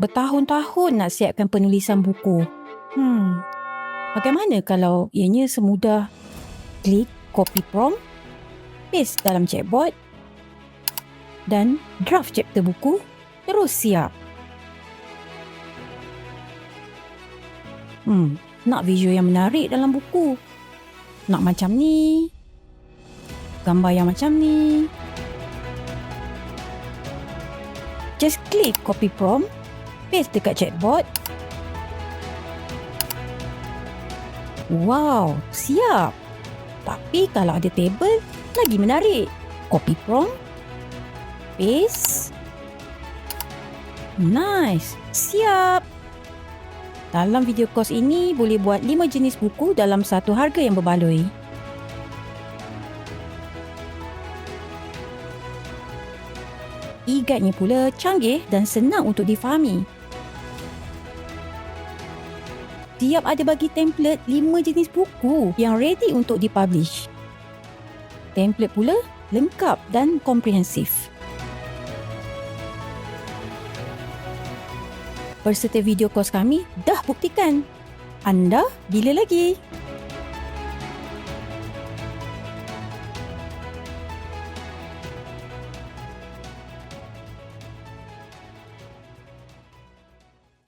bertahun-tahun nak siapkan penulisan buku. Bagaimana kalau ianya semudah klik copy prompt, paste dalam chatbot dan draft chapter buku terus siap. Nak visual yang menarik dalam buku. Nak macam ni. Gambar yang macam ni. Just klik copy prompt, paste dekat chatbot. Wow, siap. Tapi kalau ada table, lagi menarik. Copy prompt, paste. Nice, siap. Dalam video kos ini boleh buat 5 jenis buku dalam satu harga yang berbaloi. E-guide-nya pula canggih dan senang untuk difahami. Tiap ada bagi template 5 jenis buku yang ready untuk dipublish. Template pula lengkap dan komprehensif. Peserta video kos kami dah buktikan. Anda bila lagi?